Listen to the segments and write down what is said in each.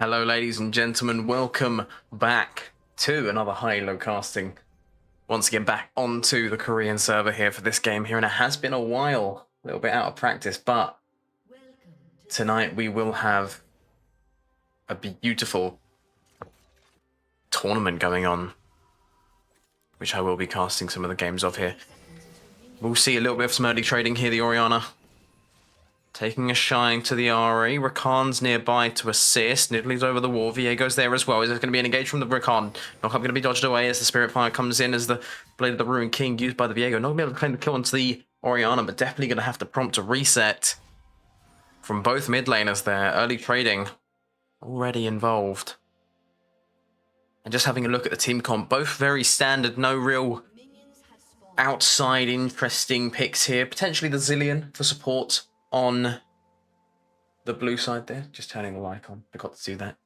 Hello, ladies and gentlemen. Welcome back to another Elo Casting. Once again, back onto the Korean server here for this game here, and it has been a while, a little bit out of practice, but tonight we will have a beautiful tournament going on, which I will be casting some of the games of here. We'll see a little bit of some early trading here. The Orianna taking a shine to the Ari. Rakan's nearby to assist. Nidalee's over the wall. Viego's there as well. Is there going to be an engage from the Rakan? Knockup going to be dodged away as the Spirit Fire comes in as the Blade of the Ruined King used by the Viego. Not going to be able to claim the kill onto the Orianna, but definitely going to have to prompt a reset from both mid laners there. Early trading already involved. And just having a look at the team comp, both very standard, no real outside interesting picks here. Potentially the Zillion for support on the blue side there. Just turning the light on. Forgot to do that.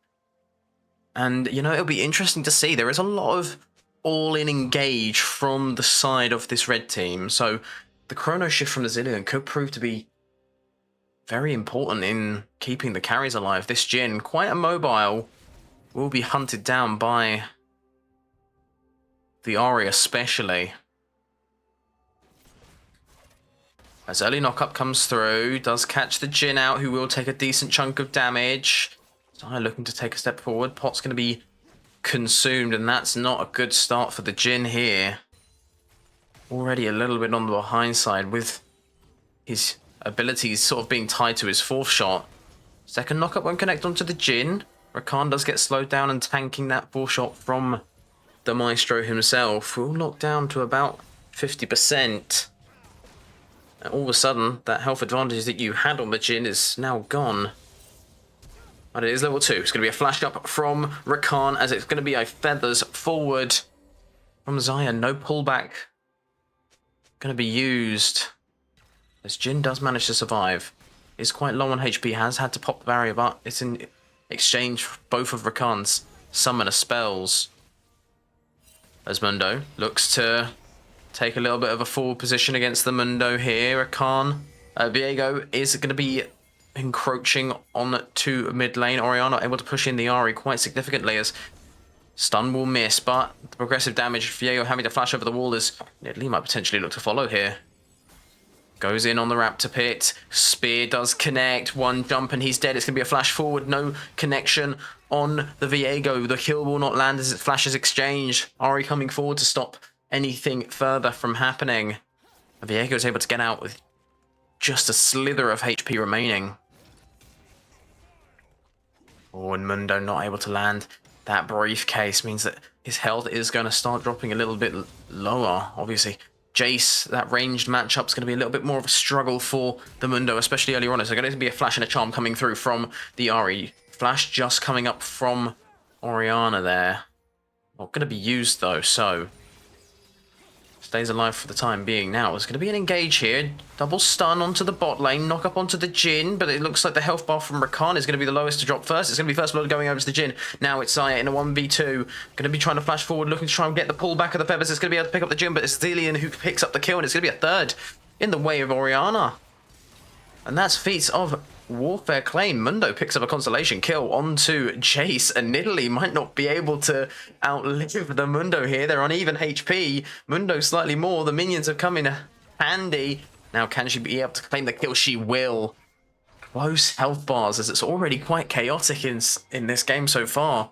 And, you know, it'll be interesting to see. There is a lot of all-in engage from the side of this red team. So the chrono shift from the Zillion could prove to be very important in keeping the carries alive. This Jhin, quite immobile, will be hunted down by the Ahri especially. As early knockup comes through, does catch the Jhin out, who will take a decent chunk of damage. Xayah looking to take a step forward. Pot's going to be consumed, and that's not a good start for the Jhin here. Already a little bit on the behind side with his abilities sort of being tied to his fourth shot. Second knockup won't connect onto the Jhin. Rakan does get slowed down and tanking that fourth shot from the Maestro himself. Will knock down to about 50%. And all of a sudden, that health advantage that you had on the Jhin is now gone. But it is level 2. It's going to be a flash up from Rakan as it's going to be a feathers forward from Xayah. No pullback going to be used. As Jhin does manage to survive. Is quite low on HP, has had to pop the barrier, but it's in exchange for both of Rakan's summoner spells. As Mundo looks to take a little bit of a forward position against the Mundo here. Rakan, Viego is going to be encroaching on to mid lane. Orianna able to push in the Ahri quite significantly as stun will miss, but the progressive damage, Viego having to flash over the wall as Nidalee might potentially look to follow here. Goes in on the Raptor Pit. Spear does connect. One jump and he's dead. It's going to be a flash forward. No connection on the Viego. The kill will not land as it flashes exchange. Ahri coming forward to stop anything further from happening. Viego is able to get out with just a slither of HP remaining. Oh, and Mundo not able to land. That briefcase means that his health is going to start dropping a little bit lower, obviously. Jace, that ranged matchup is going to be a little bit more of a struggle for the Mundo, especially earlier on. There's going to be a flash and a charm coming through from the Ahri. Flash just coming up from Orianna there. Not going to be used though, so stays alive for the time being. Now there's going to be an engage here. Double stun onto the bot lane, knock up onto the Jhin, but it looks like the health bar from Rakan is going to be the lowest to drop first. It's going to be first blood going over to the Jhin. Now it's Xayah in a 1v2. Going to be trying to flash forward, looking to try and get the pull back of the feathers. It's going to be able to pick up the Jhin, but it's Zillion who picks up the kill, and it's going to be a third in the way of Orianna. And that's feats of warfare claim. Mundo picks up a consolation kill onto Jace, and Nidalee might not be able to outlive the Mundo here. They're on even HP. Mundo slightly more. The minions have come in handy. Now, can she be able to claim the kill? She will. Close health bars, as it's already quite chaotic in this game so far.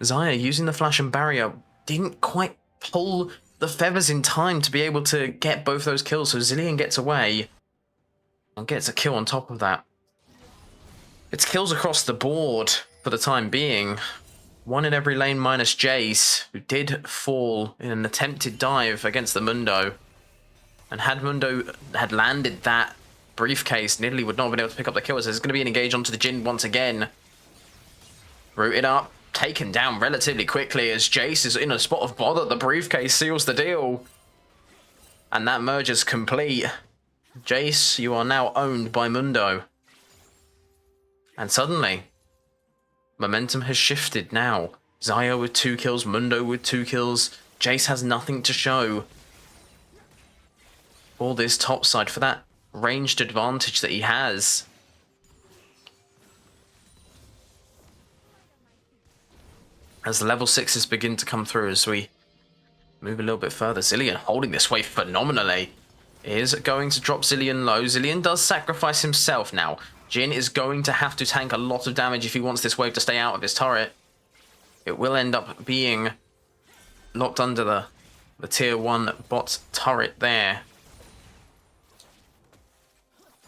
Xayah, using the flash and barrier, didn't quite pull the feathers in time to be able to get both those kills, so Zillion gets away and gets a kill on top of that. It's kills across the board for the time being. One in every lane minus Jace, who did fall in an attempted dive against the Mundo. And had Mundo had landed that briefcase, Nidalee would not have been able to pick up the kills. There's going to be an engage onto the Jhin once again. Rooted up, taken down relatively quickly as Jace is in a spot of bother. The briefcase seals the deal. And that merge is complete. Jace, you are now owned by Mundo. And suddenly, momentum has shifted now. Xayah with 2 kills, Mundo with 2 kills. Jace has nothing to show for this top side, for that ranged advantage that he has. as the level 6s begin to come through as we move a little bit further. Zilean holding this wave phenomenally. Is going to drop Zilean low. Zilean does sacrifice himself now. Jhin is going to have to tank a lot of damage if he wants this wave to stay out of his turret. It will end up being locked under the tier 1 bot turret there.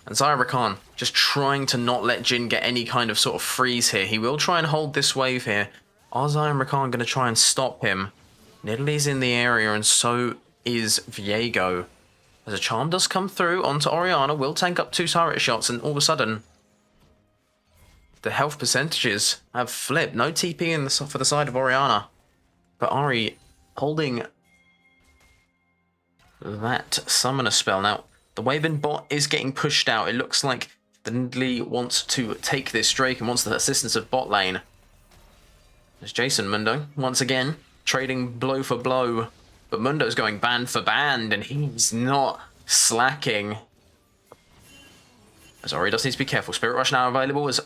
And Xayah Rakan just trying to not let Jhin get any kind of sort of freeze here. He will try and hold this wave here. Are Xayah Rakan going to try and stop him? Nidalee's in the area and so is Viego. As a charm does come through onto Orianna, will tank up 2 turret shots, and all of a sudden, the health percentages have flipped. No TP for the side of Orianna, but Ari holding that summoner spell. Now, the Waven bot is getting pushed out. It looks like the Nidalee wants to take this Drake and wants the assistance of bot lane. There's Jason Mundo, once again, trading blow for blow. But Mundo's going band for band, and he's not slacking. As Ori does need to be careful. Spirit Rush now available as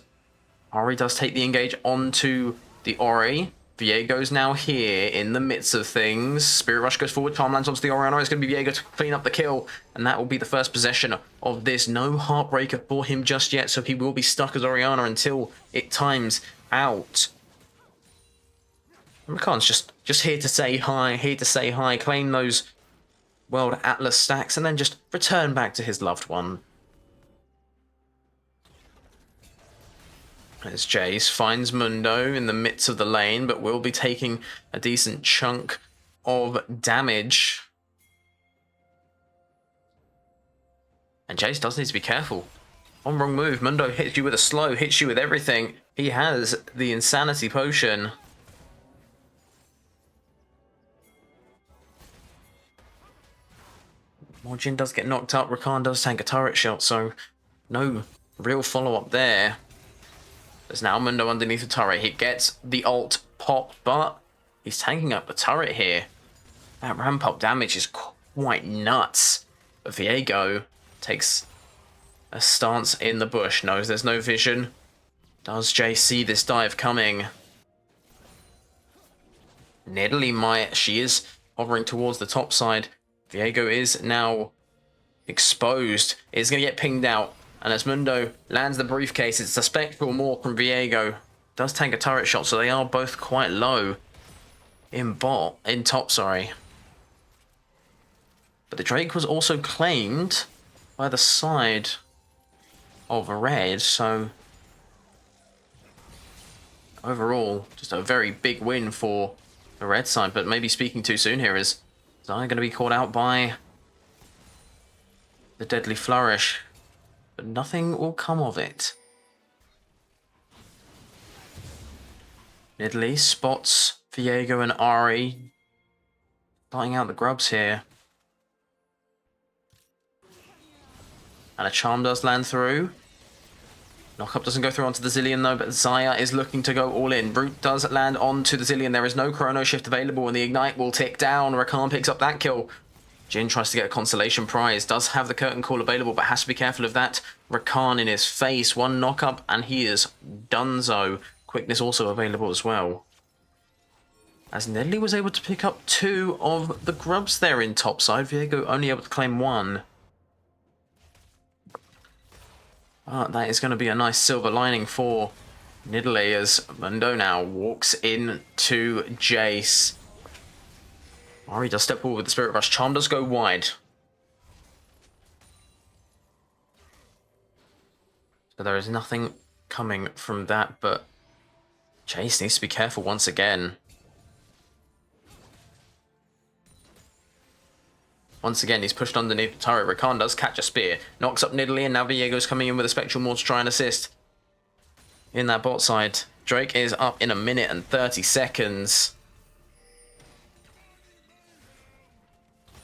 Ori does take the engage onto the Ori. Viego's now here in the midst of things. Spirit Rush goes forward, Charm lands onto the Orianna. It's going to be Viego to clean up the kill, and that will be the first possession of this. No Heartbreaker for him just yet, so he will be stuck as Orianna until it times out. Rakan's just here to say hi, claim those World Atlas stacks, and then just return back to his loved one. As Jace finds Mundo in the midst of the lane, but will be taking a decent chunk of damage. And Jace does need to be careful. On wrong move, Mundo hits you with a slow, hits you with everything. He has the Insanity Potion. Jhin does get knocked up. Rakan does tank a turret shot, so no real follow-up there. There's now Mundo underneath the turret. He gets the ult pop, but he's tanking up the turret here. That ramp-up damage is quite nuts. But Viego takes a stance in the bush. Knows there's no vision. Does Jay see this dive coming? Nidalee might. She is hovering towards the top side. Viego is now exposed. It's going to get pinged out. And as Mundo lands the briefcase, it's a spectral morph from Viego. Does tank a turret shot, so they are both quite low in top, sorry. But the Drake was also claimed by the side of red, so overall, just a very big win for the red side. But maybe speaking too soon here is Xayah going to be caught out by the Deadly Flourish, but nothing will come of it. Nidalee spots Viego and Ari starting out the grubs here. And a charm does land through. Knockup doesn't go through onto the Zilean though, but Xayah is looking to go all in. Brute does land onto the Zilean. There is no Chrono Shift available, and the Ignite will tick down. Rakan picks up that kill. Jhin tries to get a consolation prize. Does have the Curtain Call available, but has to be careful of that. Rakan in his face. One knockup, and he is donezo. Quickness also available as well. As Nidalee was able to pick up 2 of the grubs there in topside. Viego only able to claim 1. That is going to be a nice silver lining for Nidalee as Mundo now walks in to Jace. Ari does step forward with the Spirit Rush. Charm does go wide. So there is nothing coming from that, but Jace needs to be careful once again. Once again, he's pushed underneath the turret. Rakan does catch a spear. Knocks up Nidalee, and now Viego's coming in with a Spectral Maul to try and assist in that bot side. Drake is up in 1 minute and 30 seconds.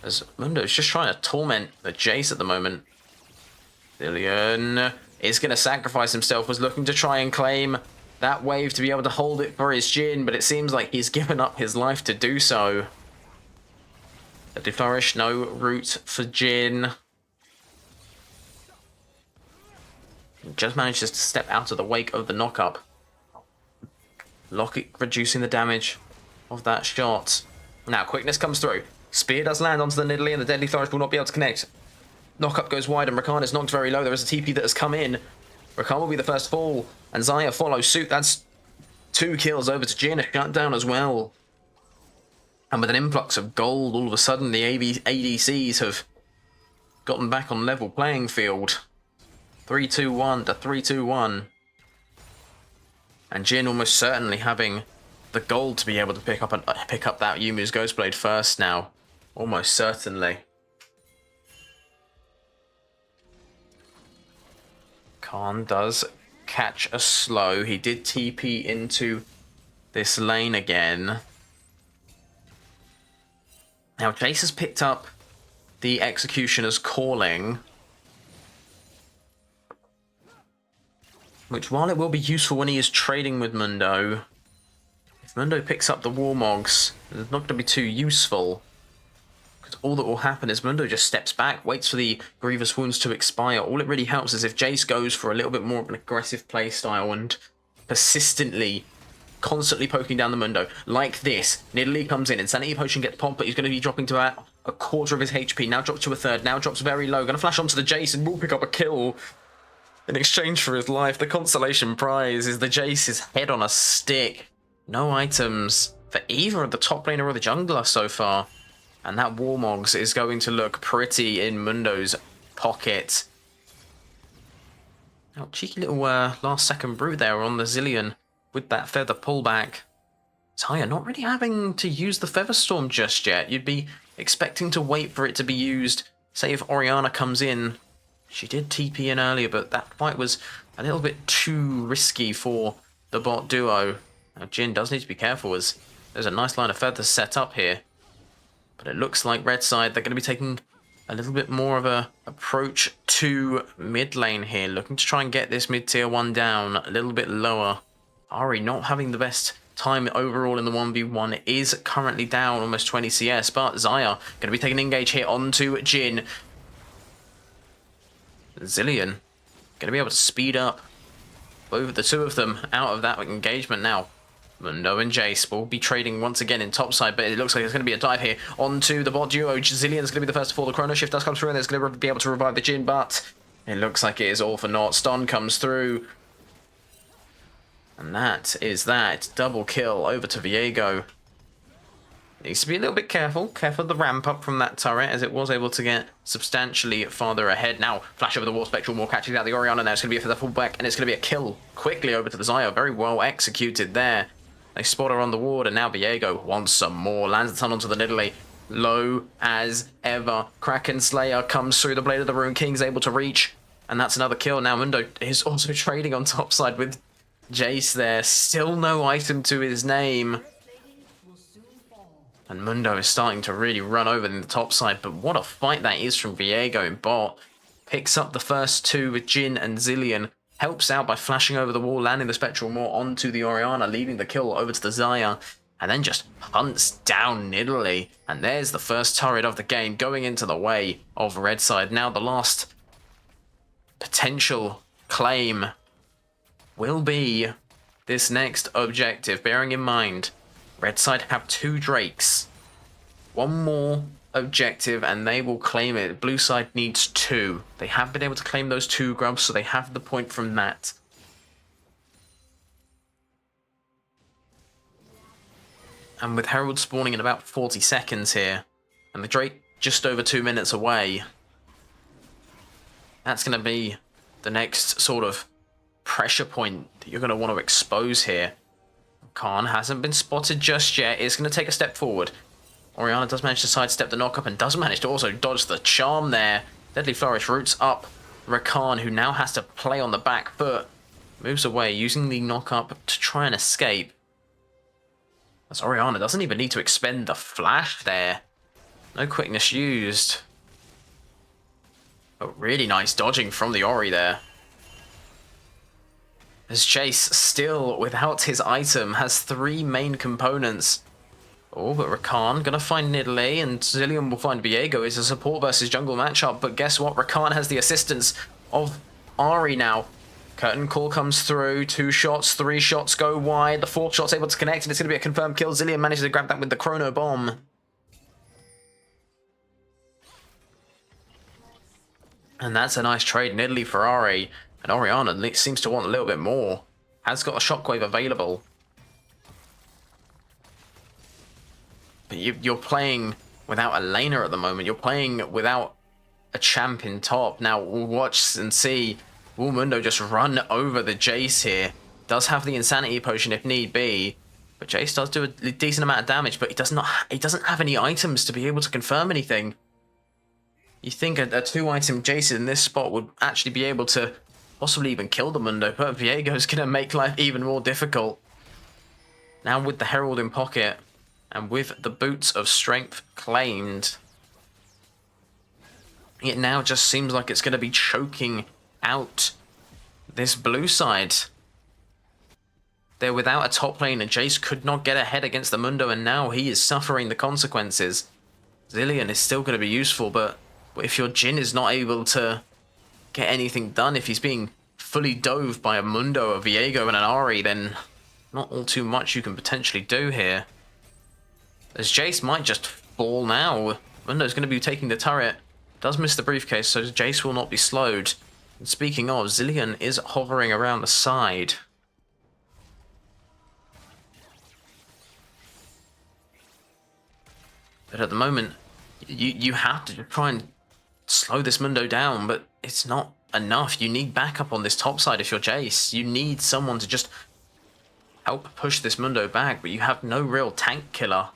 As Mundo's just trying to torment the Jace at the moment. Zilean is going to sacrifice himself, was looking to try and claim that wave to be able to hold it for his Jhin, but it seems like he's given up his life to do so. Deadly Flourish, no route for Jhin. Just manages to step out of the wake of the knockup. Lockett reducing the damage of that shot. Now, quickness comes through. Spear does land onto the Nidalee, and the Deadly Flourish will not be able to connect. Knockup goes wide, and Rakan is knocked very low. There is a TP that has come in. Rakan will be the first fall, and Xayah follows suit. That's 2 kills over to Jin, a shutdown as well. And with an influx of gold, all of a sudden the ADCs have gotten back on level playing field. 3-2-1 to 3-2-1. And Jin almost certainly having the gold to be able to pick up that Yumu's Ghostblade first now. Almost certainly. Khan does catch a slow. He did TP into this lane again. Now, Jace has picked up the Executioner's Calling, which, while it will be useful when he is trading with Mundo, if Mundo picks up the Warmogs, it's not going to be too useful. Because all that will happen is Mundo just steps back, waits for the Grievous Wounds to expire. All it really helps is if Jace goes for a little bit more of an aggressive playstyle and persistently, constantly poking down the Mundo. Like this. Nidalee comes in. Insanity Potion gets popped, but he's going to be dropping to about a quarter of his HP. Now drops to a third. Now drops very low. Going to flash onto the Jace and will pick up a kill in exchange for his life. The consolation prize is the Jace's head on a stick. No items for either of the top laner or the jungler so far. And that Warmogs is going to look pretty in Mundo's pocket. Now, cheeky little last second brew there on the Zilean with that feather pullback. Xayah not really having to use the Feather Storm just yet. You'd be expecting to wait for it to be used. Say if Orianna comes in. She did TP in earlier, but that fight was a little bit too risky for the bot duo. Now, Jin does need to be careful as there's a nice line of feathers set up here. But it looks like red side, they're going to be taking a little bit more of a approach to mid lane here. Looking to try and get this mid tier 1 down a little bit lower. Ahri not having the best time overall in the 1v1, is currently down almost 20 CS. But Xayah going to be taking an engage here onto Jin. Zilean going to be able to speed up both the two of them out of that engagement now. Mundo and Jace will be trading once again in topside, but it looks like there's going to be a dive here onto the bot duo. Zilean's going to be the first to fall. The Chrono Shift does come through, and there's going to be able to revive the Jin, but it looks like it is all for naught. Stun comes through. And that is that. Double kill over to Viego. Needs to be a little bit careful. Careful of the ramp up from that turret, as it was able to get substantially farther ahead. Now, flash over the wall, Spectral Maw catches out the Orianna. Now it's going to be for the fullback, and it's going to be a kill quickly over to the Xayah. Very well executed there. They spot her on the ward, and now Viego wants some more. Lands the ton onto the Nidalee. Low as ever. Kraken Slayer comes through. The Blade of the Rune King's able to reach, and that's another kill. Now Mundo is also trading on topside with Jace there. Still no item to his name. And Mundo is starting to really run over in the top side, but what a fight that is from Viego in bot. Picks up the first two with Jin and Zilean. Helps out by flashing over the wall, landing the Spectral Maw onto the Orianna, leaving the kill over to the Xayah. And then just hunts down Nidalee. And there's the first turret of the game going into the way of red side. Now the last potential claim will be this next objective. Bearing in mind, red side have 2 Drakes. 1 more objective and they will claim it. Blue side needs 2. They have been able to claim those 2 grubs, so they have the point from that. And with Herald spawning in about 40 seconds here, and the Drake just over 2 minutes away, that's going to be the next sort of pressure point that you're going to want to expose here. Khan hasn't been spotted just yet. It's going to take a step forward. Orianna does manage to sidestep the knockup and does manage to also dodge the charm there. Deadly Flourish roots up Rakan, who now has to play on the back foot. Moves away, using the knockup to try and escape. As Orianna doesn't even need to expend the flash there. No quickness used. But really nice dodging from the Ori there. As Chase, still without his item, has 3 main components. Oh, but Rakan gonna find Nidalee, and Zilean will find Viego. It's a support versus jungle matchup, but guess what? Rakan has the assistance of Ahri now. Curtain call comes through. 2 shots, 3 shots go wide. The 4th shot's able to connect, and it's going to be a confirmed kill. Zilean manages to grab that with the chrono bomb. And that's a nice trade in Italy for Ari. And Orianna seems to want a little bit more. Has got a shockwave available. But you're playing without a laner at the moment. You're playing without a champ in top. Now, we'll watch and see. Will Mundo just run over the Jace here? Does have the Insanity Potion if need be. But Jace does do a decent amount of damage, but he doesn't have any items to be able to confirm anything. You think a 2-item Jace in this spot would actually be able to possibly even kill the Mundo, but Viego's going to make life even more difficult. Now with the Herald in pocket, and with the Boots of Strength claimed, it now just seems like it's going to be choking out this blue side. They're without a top lane, and Jace could not get ahead against the Mundo, and now he is suffering the consequences. Zilean is still going to be useful, but if your Jhin is not able to get anything done, if he's being fully dove by a Mundo, a Viego, and an Ahri, then not all too much you can potentially do here. As Jace might just fall now. Mundo's going to be taking the turret. Does miss the briefcase, so Jace will not be slowed. And speaking of, Zilean is hovering around the side. But at the moment, you have to try and slow this Mundo down, but it's not enough. You need backup on this top side if you're Jace. You need someone to just help push this Mundo back, but you have no real tank killer.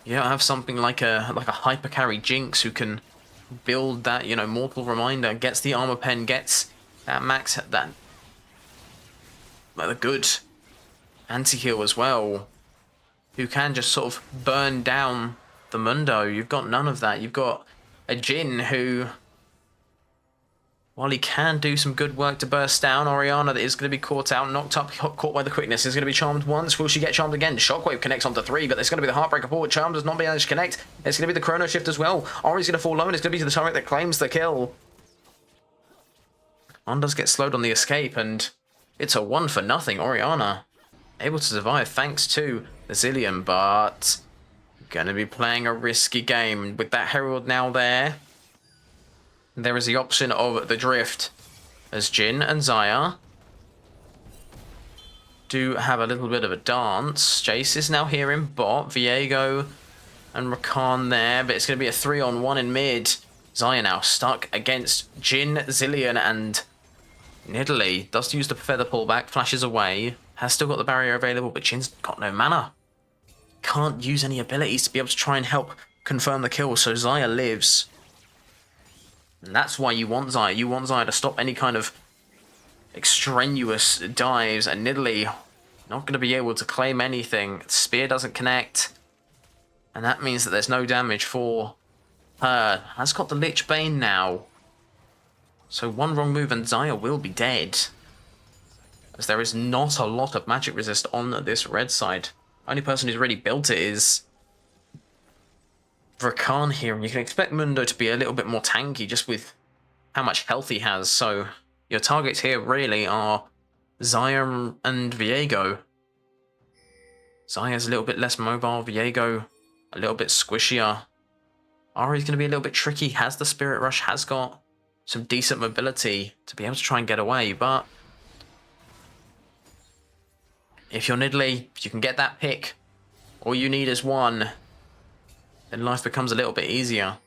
You don't have something like a hyper carry Jinx who can build that, you know, Mortal Reminder, gets the armor pen, gets that max, that a good anti-heal as well, who can just sort of burn down the Mundo. You've got none of that. You've got a Jhin who, while he can do some good work to burst down, Orianna that is going to be caught out, knocked up, caught by the quickness, is going to be charmed once. Will she get charmed again? Shockwave connects onto 3, but there's going to be the Heartbreaker forward. Charm does not manage to connect. It's going to be the Chrono Shift as well. Ori's going to fall low, and it's going to be the turret that claims the kill. On does get slowed on the escape, and it's a 1-for-0. Orianna able to survive thanks to the Zilean, but going to be playing a risky game. With that Herald now there, there is the option of the Drift, as Jhin and Xayah do have a little bit of a dance. Jace is now here in bot, Viego and Rakan there, but it's going to be a 3-on-1 in mid. Xayah now stuck against Jhin, Zilean and Nidalee. Does use the feather pullback, flashes away, has still got the barrier available, but Jin's got no mana. Can't use any abilities to be able to try and help confirm the kill, so Xayah lives. And that's why you want Xayah. You want Xayah to stop any kind of extraneous dives, and Nidalee not going to be able to claim anything. Spear doesn't connect, and that means that there's no damage for her. Has got the Lich Bane now. So one wrong move and Xayah will be dead, as there is not a lot of magic resist on this red side. Only person who's really built it is Rakan here, and you can expect Mundo to be a little bit more tanky just with how much health he has. So your targets here really are Xayah and Viego. Xayah's a little bit less mobile, Viego a little bit squishier. Ahri's going to be a little bit tricky, has the Spirit Rush, has got some decent mobility to be able to try and get away, but if you're Nidalee, if you can get that pick, all you need is one, then life becomes a little bit easier.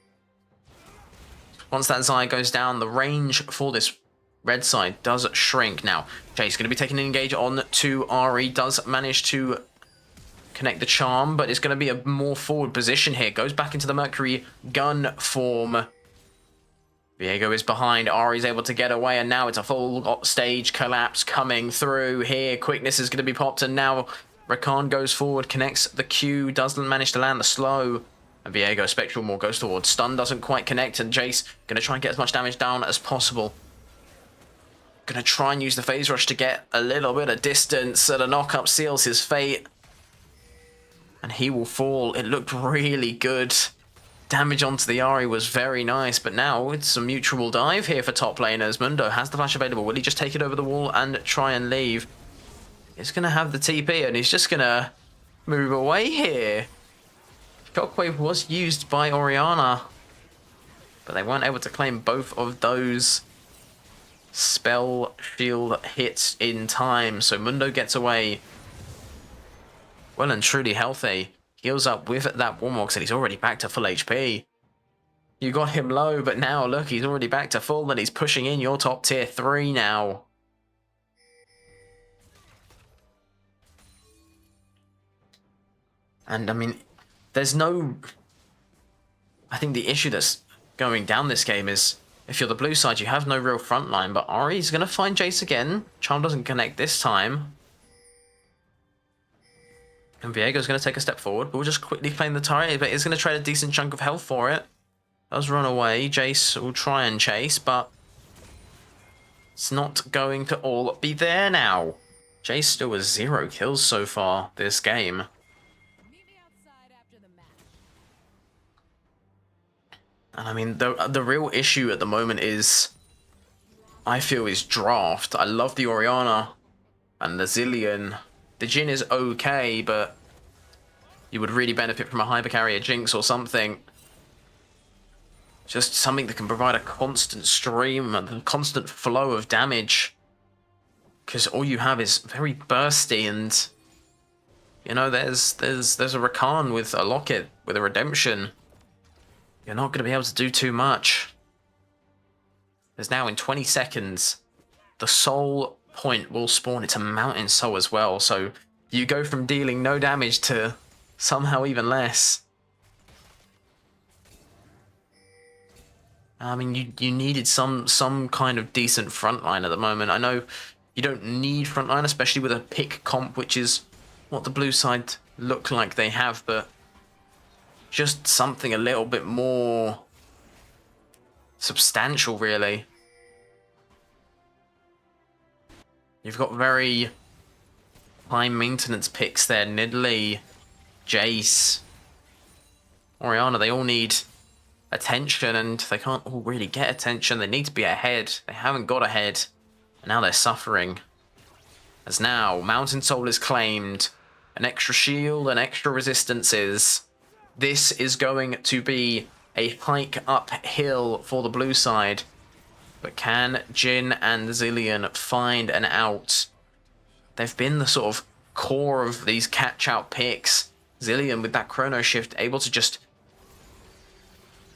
Once that Xayah goes down, the range for this red side does shrink. Now, Jace going to be taking an engage on to Ahri, does manage to connect the charm, but it's going to be a more forward position here. Goes back into the Mercury gun form. Viego is behind, Ahri's able to get away, and now it's a full stage collapse coming through here. Quickness is going to be popped, and now Rakan goes forward, connects the Q, doesn't manage to land the slow. And Viego, Spectral Maul goes towards stun, doesn't quite connect, and Jace going to try and get as much damage down as possible. Going to try and use the Phase Rush to get a little bit of distance, so the knock-up seals his fate. And he will fall. It looked really good damage onto the Ahri was very nice, but now it's a mutual dive here for top laners. Mundo has the flash available. Will he just take it over the wall and try and leave? He's going to have the TP, and he's just going to move away here. Shockwave was used by Orianna, but they weren't able to claim both of those spell shield hits in time, so Mundo gets away well and truly healthy. Heals up with that Warmog, and he's already back to full HP. You got him low, but now look, he's already back to full, and he's pushing in your top tier 3 now. And I mean, there's no... I think the issue that's going down this game is, if you're the blue side, you have no real front line, but Ahri's going to find Jace again. Charm doesn't connect this time. And Viego's going to take a step forward, but we'll just quickly claim the turret, but he's going to trade a decent chunk of health for it. Does run away. Jace will try and chase, but it's not going to all be there now. Jace still has 0 kills so far this game. And I mean, the real issue at the moment is, I feel, is draft. I love the Orianna and the Zilean. The Jhin is okay, but you would really benefit from a Hypercarrier Jinx or something. Just something that can provide a constant stream and a constant flow of damage. Because all you have is very bursty, and you know, there's a Rakan with a Locket, with a Redemption. You're not going to be able to do too much. There's now in 20 seconds, the Soul Point will spawn. It's a Mountain Soul as well, so you go from dealing no damage to somehow even less. I mean, you needed some kind of decent frontline at the moment. I know you don't need frontline, especially with a pick comp, which is what the blue side look like they have, but just something a little bit more substantial, really. You've got very high maintenance picks there. Nidalee, Jace, Orianna, they all need attention, and they can't all really get attention. They need to be ahead. They haven't got ahead, and now they're suffering. As now, Mountain Soul is claimed. An extra shield and extra resistances. This is going to be a hike uphill for the blue side. But can Jhin and Zilean find an out? They've been the sort of core of these catch-out picks. Zilean with that chrono shift able to just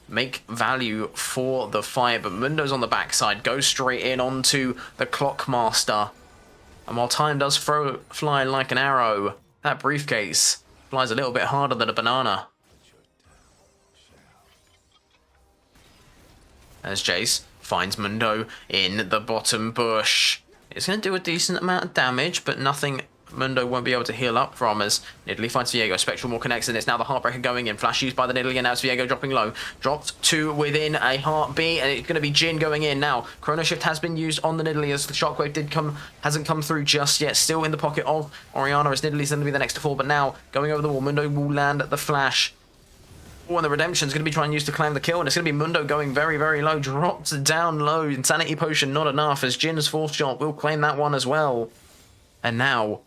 make value for the fight. But Mundo's on the backside, goes straight in onto the Clockmaster. And while time does fly like an arrow, that briefcase flies a little bit harder than a banana. As Jace finds Mundo in the bottom bush. It's going to do a decent amount of damage, but nothing Mundo won't be able to heal up from, as Nidalee finds Viego. Spectral more connects, and it's now the Heartbreaker going in. Flash used by the Nidalee, and now it's Viego dropping low. Dropped to within a heartbeat, and it's going to be Jhin going in now. Chrono Shift has been used on the Nidalee, as the Shockwave hasn't come through just yet. Still in the pocket of Orianna, as Nidalee's going to be the next to fall, but now going over the wall. Mundo will land at the Flash. Oh, and the Redemption's going to be trying to use to claim the kill, and it's going to be Mundo going very, very low. Dropped down low. Insanity Potion not enough, as Jin's fourth shot will claim that one as well. And now,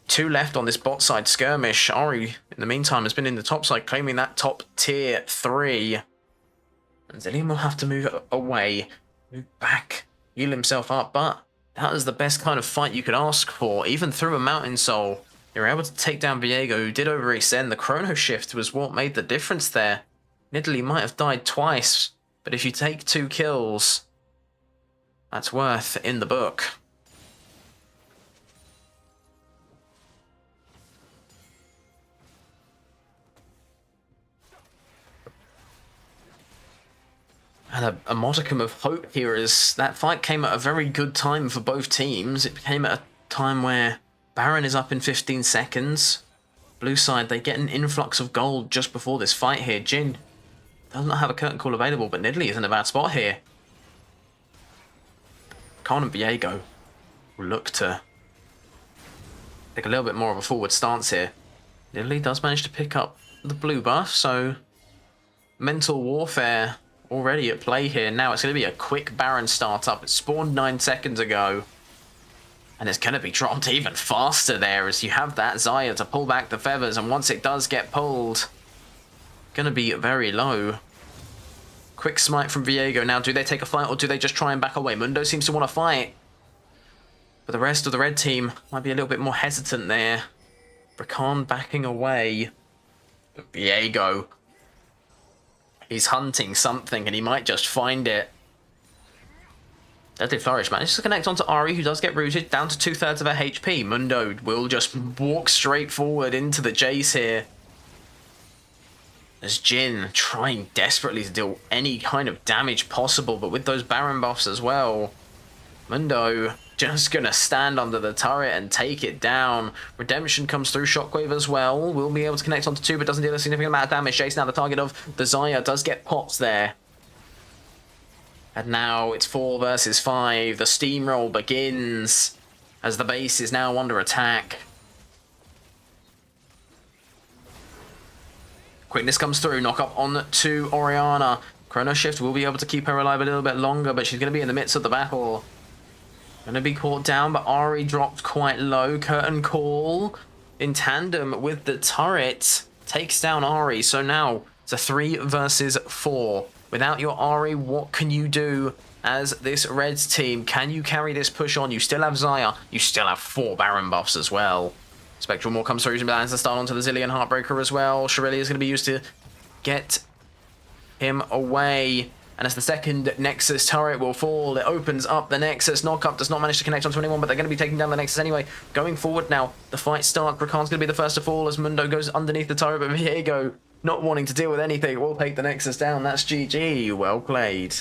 2 left on this bot side skirmish. Ahri, in the meantime, has been in the top side, claiming that top tier 3. And Zilean will have to move away, move back, heal himself up, but that was the best kind of fight you could ask for, even through a Mountain Soul. They were able to take down Viego, who did overextend. The chrono shift was what made the difference there. Nidalee might have died twice, but if you take 2 kills, that's worth in the book. And a modicum of hope here is that fight came at a very good time for both teams. It came at a time where Baron is up in 15 seconds. Blue side, they get an influx of gold just before this fight here. Jhin does not have a curtain call available, but Nidalee is in a bad spot here. Khan and Viego will look to take a little bit more of a forward stance here. Nidalee does manage to pick up the blue buff, so mental warfare already at play here. Now it's going to be a quick Baron startup. It spawned 9 seconds ago. And it's going to be dropped even faster there as you have that Xayah to pull back the feathers. And once it does get pulled, going to be very low. Quick smite from Viego. Now, do they take a fight or do they just try and back away? Mundo seems to want to fight. But the rest of the red team might be a little bit more hesitant there. Rakan backing away. But Viego, he's hunting something and he might just find it. Deadly Flourish manages to connect onto Ahri, who does get rooted down to 2/3 of her HP. Mundo will just walk straight forward into the Jace here. As Jhin trying desperately to deal any kind of damage possible, but with those Baron buffs as well. Mundo just gonna stand under the turret and take it down. Redemption comes through, Shockwave as well. Will be able to connect onto 2, but doesn't deal a significant amount of damage. Jace now the target of the Xayah, does get pops there. And now it's 4 versus 5. The steamroll begins as the base is now under attack. Quickness comes through, knock up on to Orianna. Chrono Shift will be able to keep her alive a little bit longer, but she's going to be in the midst of the battle. Going to be caught down, but Ahri dropped quite low. Curtain Call in tandem with the turret takes down Ahri. So now it's a 3 versus 4. Without your Ahri, what can you do as this Reds team? Can you carry this push on? You still have Xayah. You still have 4 Baron buffs as well. Spectral Maw comes through and lands the start onto the Zillion Heartbreaker as well. Shirley is going to be used to get him away. And as the second Nexus turret will fall, it opens up the Nexus. Knockup does not manage to connect onto anyone, but they're going to be taking down the Nexus anyway. Going forward now, the fight starts. Rakan's going to be the first to fall as Mundo goes underneath the turret, but Viego, not wanting to deal with anything, will take the Nexus down. That's GG. Well played.